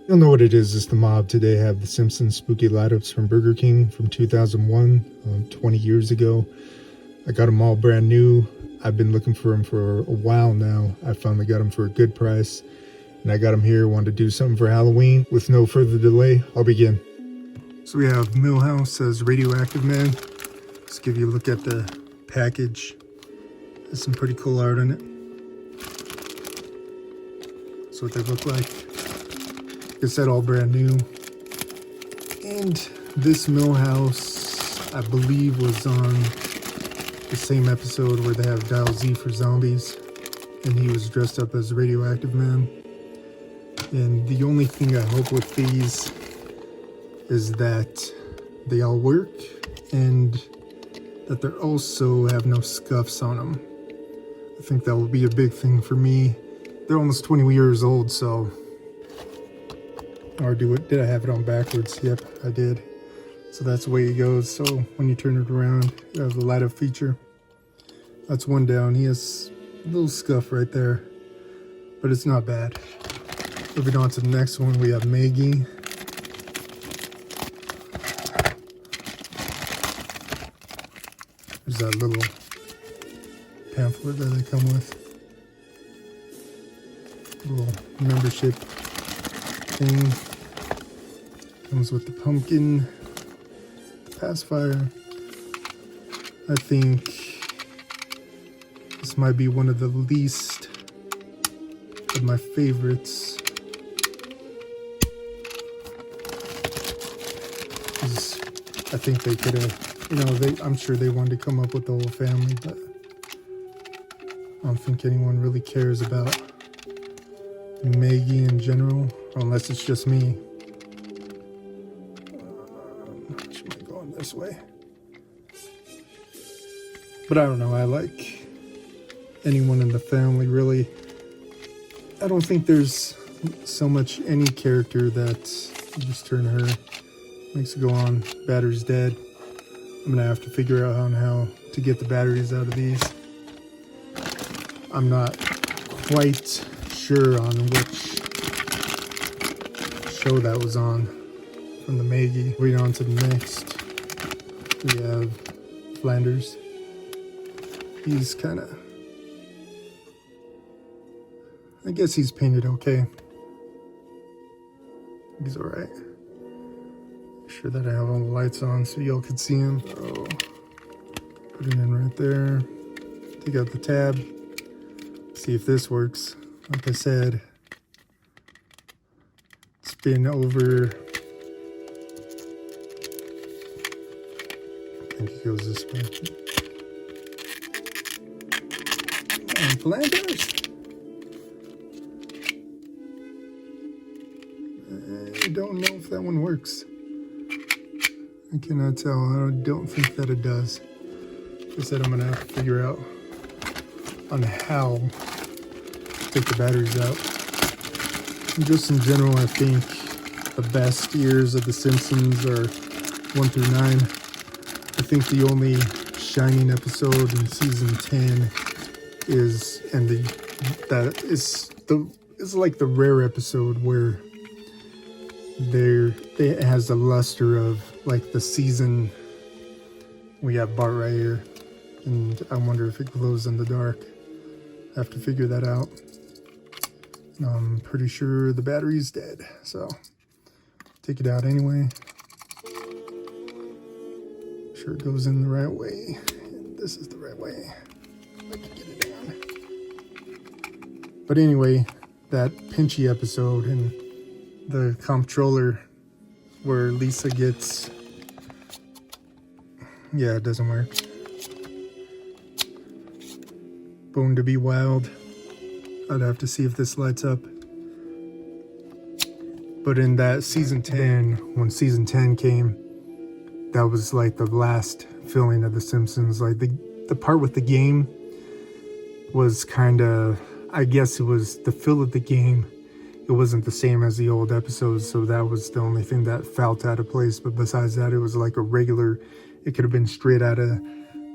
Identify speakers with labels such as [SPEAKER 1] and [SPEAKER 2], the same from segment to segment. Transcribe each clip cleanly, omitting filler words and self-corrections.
[SPEAKER 1] You'll know what it is. It's the mob. Today I have the Simpsons Spooky Lightups from Burger King from 2001, 20 years ago. I got them all brand new. I've been looking for them for a while now. I finally got them for a good price, and I got them here. Wanted to do something for Halloween. With no further delay, I'll begin. So we have Millhouse as Radioactive Man. Let's give you a look at the package. There's some pretty cool art on it. That's what they look like. Like I said, all brand new. And this Millhouse, I believe, was on the same episode where they have Dial Z for zombies, and he was dressed up as Radioactive Man. And the only thing I hope with these is that they all work and that they also have no scuffs on them. I think that will be a big thing for me. They're almost 20 years old, so... Or did I have it on backwards? Yep, I did. So that's the way it goes. So when you turn it around, you have the light up feature. That's one down. He has a little scuff right there, but it's not bad. Moving on to the next one, we have Maggie. There's that little pamphlet that they come with. Little membership thing. Comes with the pumpkin pacifier. I think this might be one of the least of my favorites. I think they could have, I'm sure they wanted to come up with the whole family, but I don't think anyone really cares about Maggie in general, unless it's just me. Should I go this way? But I don't know, I like anyone in the family, really. I don't think there's so much any character that you just turn her, makes it go on, battery's dead. I'm gonna have to figure out on how to get the batteries out of these. I'm not quite sure on which show that was on from the Maggie. Moving on to the next, we have Flanders. He's kind of, I guess he's painted okay. He's all right. Make sure that I have all the lights on so y'all can see him. So put it in right there. Take out the tab. See if this works. Like I said, spin over. I think it goes this way. And Flanders. I don't know if that one works. I cannot tell. I don't think that it does. Like I said, I'm gonna have to figure out on how to take the batteries out. And just in general, I think the best years of The Simpsons are 1 through 9. I think the only shining episode in season 10 is, and that is like the rare episode where it has the luster of like the season. We have Bart right here, and I wonder if it glows in the dark. I have to figure that out. I'm pretty sure the battery's dead, so take it out anyway. Sure it goes in the right way. This is the right way. I can get it down. But anyway, that Pinchy episode and the comptroller where Lisa gets, yeah, it doesn't work. Bone to be wild. I'd have to see if this lights up. But in that season 10, when season 10 came, that was like the last filling of The Simpsons. Like the part with the game was kind of, I guess it was the fill of the game. It wasn't the same as the old episodes, so that was the only thing that felt out of place. But besides that, it was like a regular, it could have been straight out of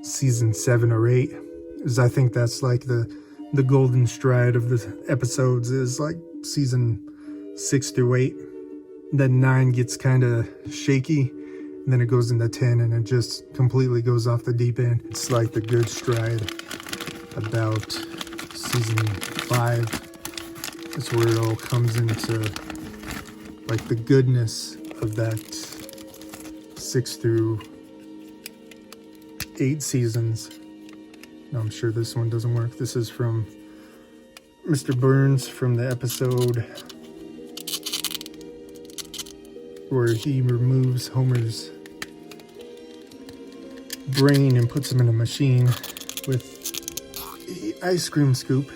[SPEAKER 1] season 7 or 8. Because I think that's like the golden stride of the episodes is like season 6 through 8. then 9 gets kind of shaky, and then it goes into 10, and it just completely goes off the deep end. It's like the good stride about season 5. That's where it all comes into like the goodness of that 6 through 8 seasons. No, I'm sure this one doesn't work. This is from Mr. Burns from the episode where he removes Homer's brain and puts him in a machine with the ice cream scoop.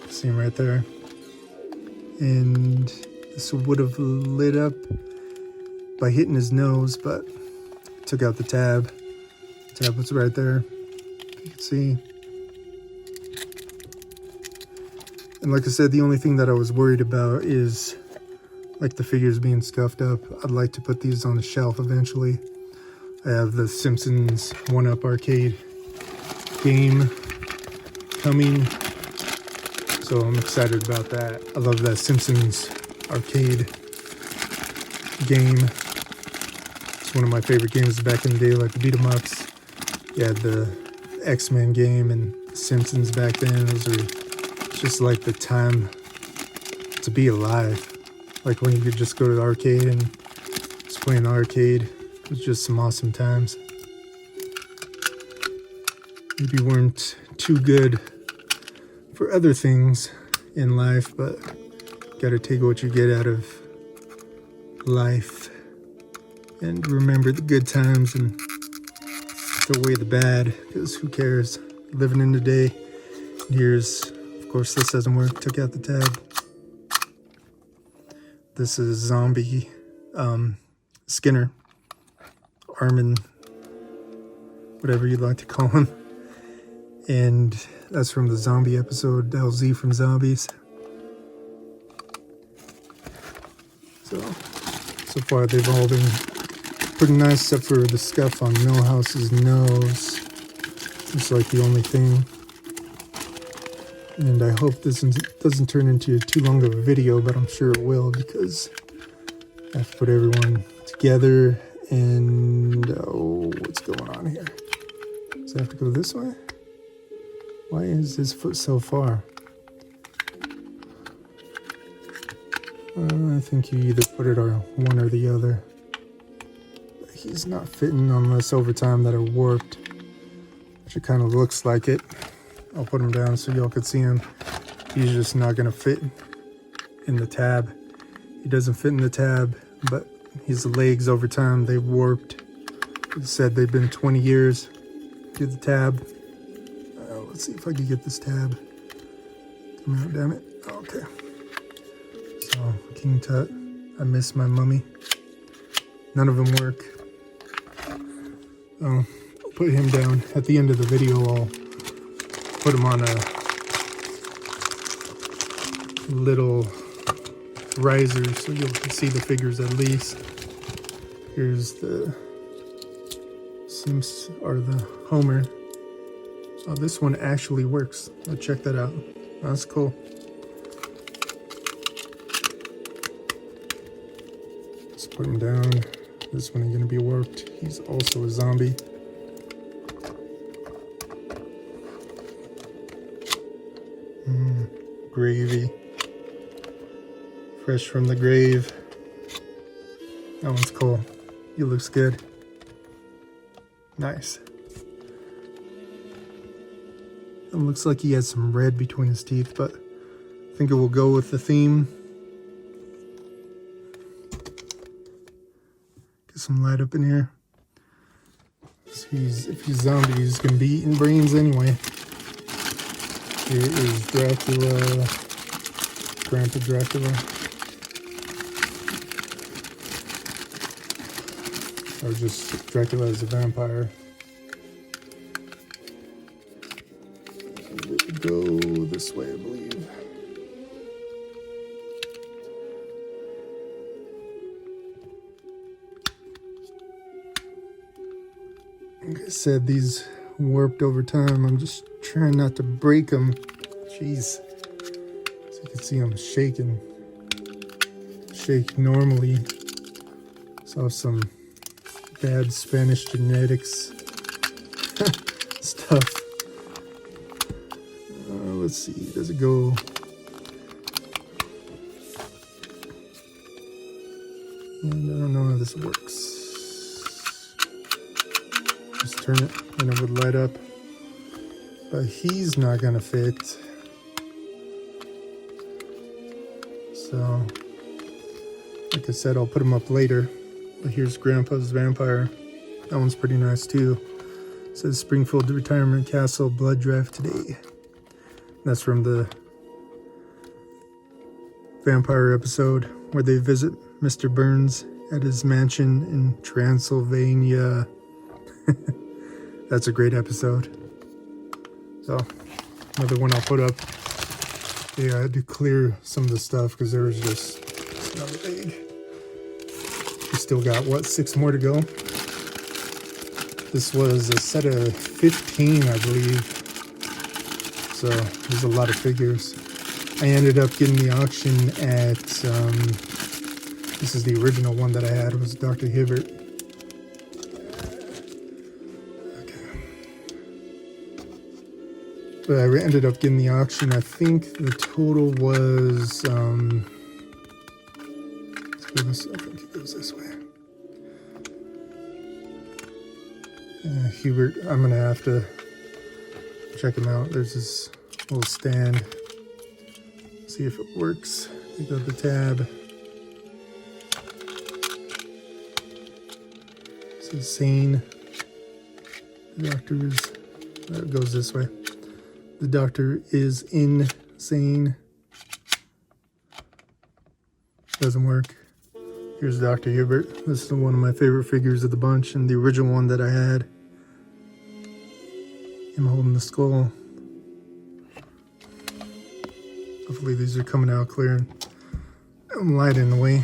[SPEAKER 1] See him right there. And this would have lit up by hitting his nose, but took out the tab. The tab was right there. You can see. And like I said, the only thing that I was worried about is like the figures being scuffed up. I'd like to put these on the shelf eventually. I have the Simpsons 1-Up arcade game coming, so I'm excited about that. I love that Simpsons arcade game. It's one of my favorite games back in the day, like the beat 'em ups. You had the X-Men game and Simpsons back then. Those are just like the time to be alive. Like when you could just go to the arcade and just play in the arcade. It was just some awesome times. Maybe weren't too good for other things in life, but gotta take what you get out of life and remember the good times and throw away the bad, because who cares? Living in the day. Here's, of course, this doesn't work. Took out the tab. This is Zombie Skinner, Armin, whatever you'd like to call him. And that's from the zombie episode, LZ from Zombies. So far they've all been pretty nice, except for the scuff on Millhouse's nose. It's like the only thing. And I hope this doesn't turn into too long of a video, but I'm sure it will, because I have to put everyone together. And oh, what's going on here? Does I have to go this way? Why is his foot so far? I think you either put it on one or the other. He's not fitting unless over time that it warped, which it kind of looks like it. I'll put him down so y'all can see him. He's just not going to fit in the tab. He doesn't fit in the tab, but his legs over time, they warped. Like I said, they've been 20 years. Get the tab. Let's see if I can get this tab. Come out, damn it. Okay. So, King Tut. I miss my mummy. None of them work. I'll put him down. At the end of the video, I'll put him on a little riser so you'll see the figures at least. Here's the Sims, or the Homer. Oh, this one actually works. Oh, check that out. That's cool. Let's put him down. This one ain't gonna be warped. He's also a zombie. Gravy. Fresh from the grave. That one's cool. He looks good. Nice. It looks like he has some red between his teeth, but I think it will go with the theme. Get some light up in here. So if he's zombie, he's gonna be eating brains anyway. Here is Dracula, Grandpa Dracula. Or just Dracula as a vampire. Go this way, I believe. Like I said, these warped over time. I'm just trying not to break them. Jeez. So you can see I'm shaking. fake normally. Saw some bad Spanish genetics stuff. Let's see, does it go? And I don't know how this works. Just turn it and it would light up. But he's not gonna fit. So, like I said, I'll put him up later. But here's Grandpa's Vampire. That one's pretty nice too. It says Springfield Retirement Castle blood drive today. That's from the vampire episode where they visit Mr. Burns at his mansion in Transylvania. That's a great episode. So, another one I'll put up. Yeah, I had to clear some of the stuff because there was just another bag. We still got, what, 6 more to go? This was a set of 15, I believe. So, there's a lot of figures. I ended up getting the auction at, this is the original one that I had, it was Dr. Hibbert. But I ended up getting the auction. I think the total was, let's go this, I think it goes this way. Hubert, I'm gonna have to check him out. There's this little stand. See if it works. Take out the tab. This is sane. The doctor is, it goes this way. The doctor is insane. Doesn't work. Here's Dr. Hubert. This is one of my favorite figures of the bunch, and the original one that I had. Him holding the skull. Hopefully these are coming out clear. I'm light in the way.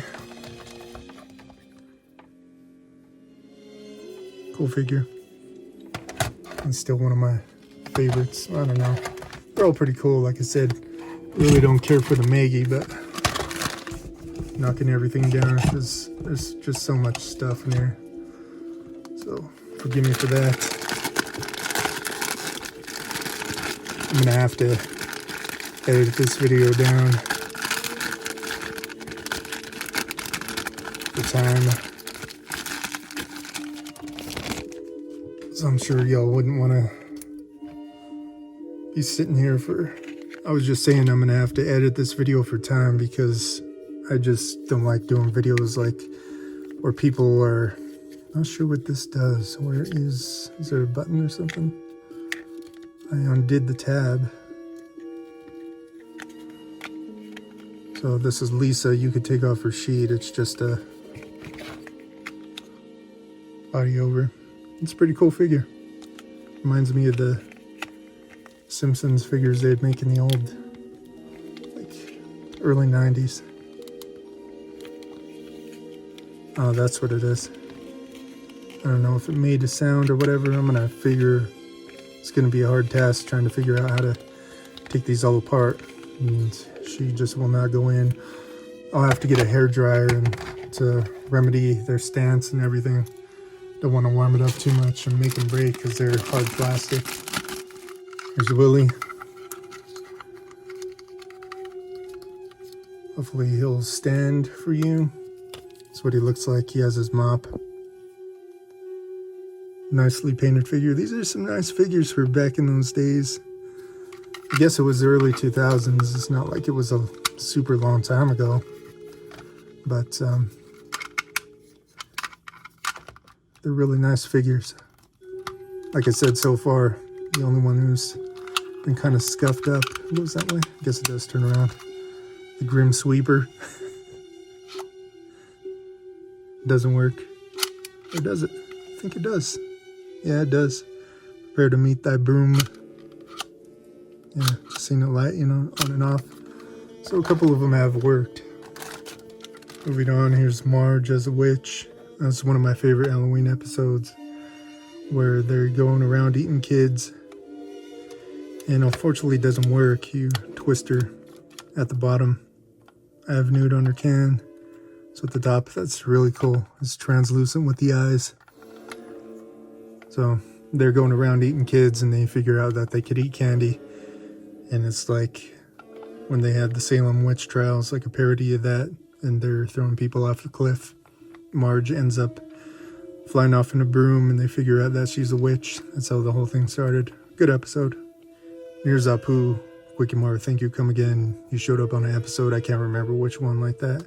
[SPEAKER 1] Cool figure. And still one of my favorites. I don't know. They're all pretty cool. Like I said, really don't care for the Maggie, but knocking everything down because there's just so much stuff in there. So forgive me for that. I'm gonna have to edit this video down for time. So I'm sure y'all wouldn't want to be sitting here for, I was just saying I'm gonna have to edit this video for time because I just don't like doing videos like where people are not sure what this does. Where is there a button or something? I undid the tab. So this is Lisa. You could take off her sheet. It's just a body over. It's a pretty cool figure. Reminds me of the Simpsons figures they'd make in the old, like, early 90s. Oh, that's what it is. I don't know if it made a sound or whatever. I'm gonna figure it's gonna be a hard task trying to figure out how to take these all apart. And she just will not go in. I'll have to get a hair dryer and to remedy their stance and everything. Don't want to warm it up too much and make them break because they're hard plastic. Here's Willie. Hopefully he'll stand for you. That's what he looks like. He has his mop. Nicely painted figure. These are some nice figures for back in those days. I guess it was the early 2000s. It's not like it was a super long time ago. But they're really nice figures. Like I said, so far, the only one who's been kind of scuffed up. It goes that way? I guess it does turn around. The Grim Sweeper. Doesn't work. Or does it? I think it does. Yeah, it does. Prepare to meet thy broom. Yeah, seen it light, you know, on and off. So a couple of them have worked. Moving on, here's Marge as a witch. That's one of my favorite Halloween episodes where they're going around eating kids. And unfortunately it doesn't work. You twist her at the bottom. I have nude on her can. So at the top, that's really cool. It's translucent with the eyes. So they're going around eating kids, and they figure out that they could eat candy. And it's like when they had the Salem witch trials, like a parody of that, and they're throwing people off the cliff. Marge ends up flying off in a broom, and they figure out that she's a witch. That's how the whole thing started. Good episode. Here's Apu. Quickie Mar, thank you. Come again. You showed up on an episode. I can't remember which one like that.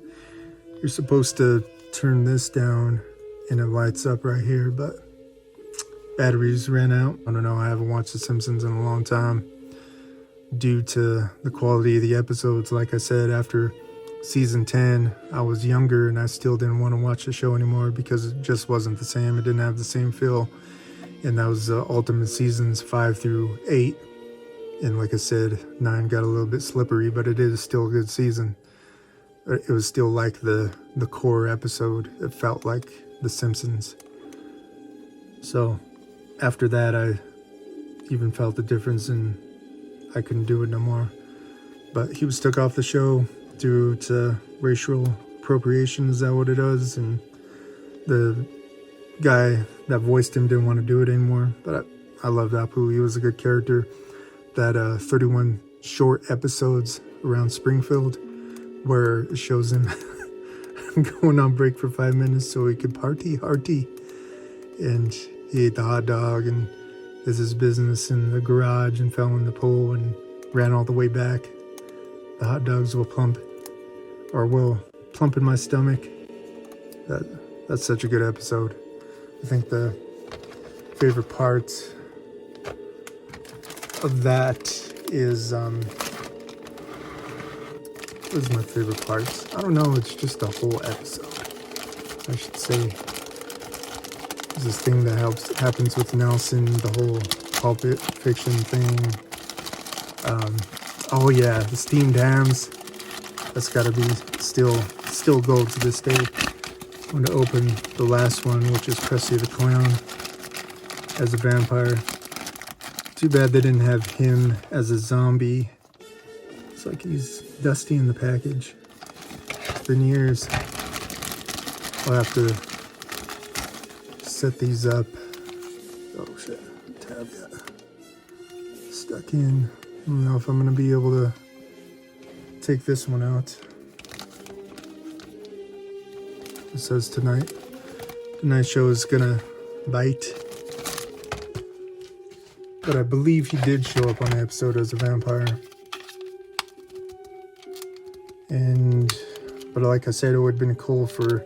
[SPEAKER 1] You're supposed to turn this down, and it lights up right here, but batteries ran out. I don't know. I haven't watched The Simpsons in a long time due to the quality of the episodes. Like I said, after season 10, I was younger and I still didn't want to watch the show anymore because it just wasn't the same. It didn't have the same feel. And that was ultimate seasons 5 through 8. And like I said, 9 got a little bit slippery, but it is still a good season. It was still like the core episode. It felt like The Simpsons. So after that, I even felt the difference, and I couldn't do it no more. But he was took off the show due to racial appropriation. Is that what it is? And the guy that voiced him didn't want to do it anymore. But I loved Apu. He was a good character. That 31 short episodes around Springfield where it shows him going on break for 5 minutes so he could party. And he ate the hot dog and did his business in the garage and fell in the pool and ran all the way back. The hot dogs will plump in my stomach. That's such a good episode. I think the favorite part of that is what is my favorite part? I don't know, it's just the whole episode, I should say. There's this thing that happens with Nelson, the whole Pulp Fiction thing. Oh yeah, the steamed hams. That's gotta be still gold to this day. I'm gonna open the last one, which is Krusty the Clown as a vampire. Too bad they didn't have him as a zombie. It's like he's dusty in the package. It's been years. I'll have to set these up. Oh shit, tab got stuck in. I don't know if I'm gonna be able to take this one out. It says tonight's show is gonna bite. But I believe he did show up on the episode as a vampire. But like I said, it would have been cool for,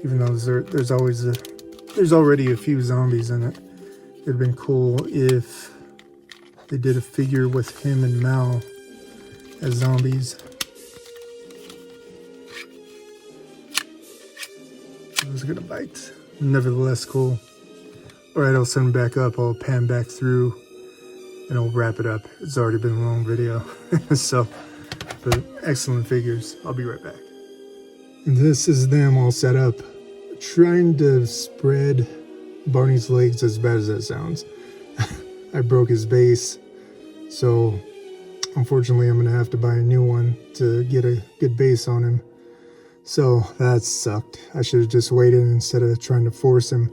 [SPEAKER 1] even though there's already a few zombies in it, it would have been cool if they did a figure with him and Mal as zombies. It was gonna bite. Nevertheless, cool. Alright, I'll send back up. I'll pan back through and I'll wrap it up. It's already been a long video. So, but excellent figures. I'll be right back. This is them all set up. Trying to spread Barney's legs, as bad as that sounds. I broke his base. So, unfortunately, I'm going to have to buy a new one to get a good base on him. So, that sucked. I should have just waited instead of trying to force him.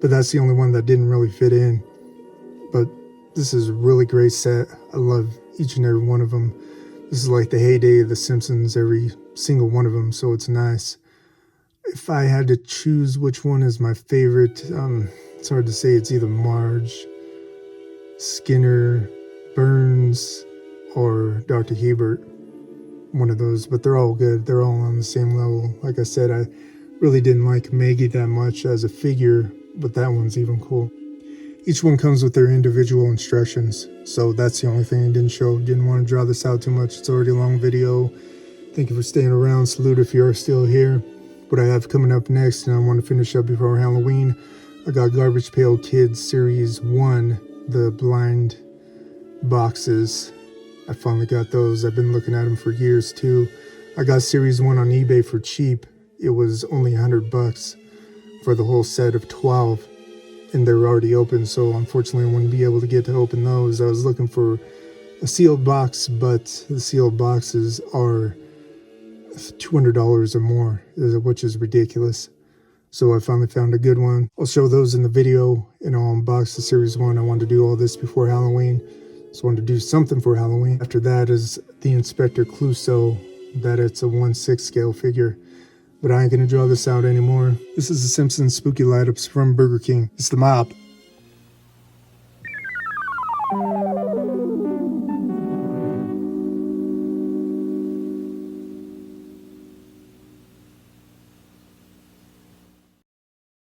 [SPEAKER 1] But that's the only one that didn't really fit in. But this is a really great set. I love each and every one of them. This is like the heyday of The Simpsons, every single one of them, so it's nice. If I had to choose which one is my favorite, it's hard to say. It's either Marge, Skinner, Burns, or Dr. Hebert. One of those, but they're all good. They're all on the same level. Like I said, I really didn't like Maggie that much as a figure, but that one's even cool. Each one comes with their individual instructions, so that's the only thing I didn't show. Didn't want to draw this out too much. It's already a long video. Thank you for staying around. Salute if you're still here. What I have coming up next, and I want to finish up before Halloween, I got Garbage Pail Kids Series 1, the blind boxes. I finally got those. I've been looking at them for years too. I got Series 1 on eBay for cheap. It was only $100 for the whole set of 12. And they're already open, so unfortunately I wouldn't be able to get to open those. I was looking for a sealed box, but the sealed boxes are $200 or more, which is ridiculous. So I finally found a good one. I'll show those in the video, and I'll unbox the Series 1. I wanted to do all this before Halloween, so I wanted to do something for Halloween. After that is the Inspector Clouseau, that it's a 1/6 scale figure. But I ain't gonna draw this out anymore. This is the Simpsons Spooky Lightups from Burger King. It's the mop.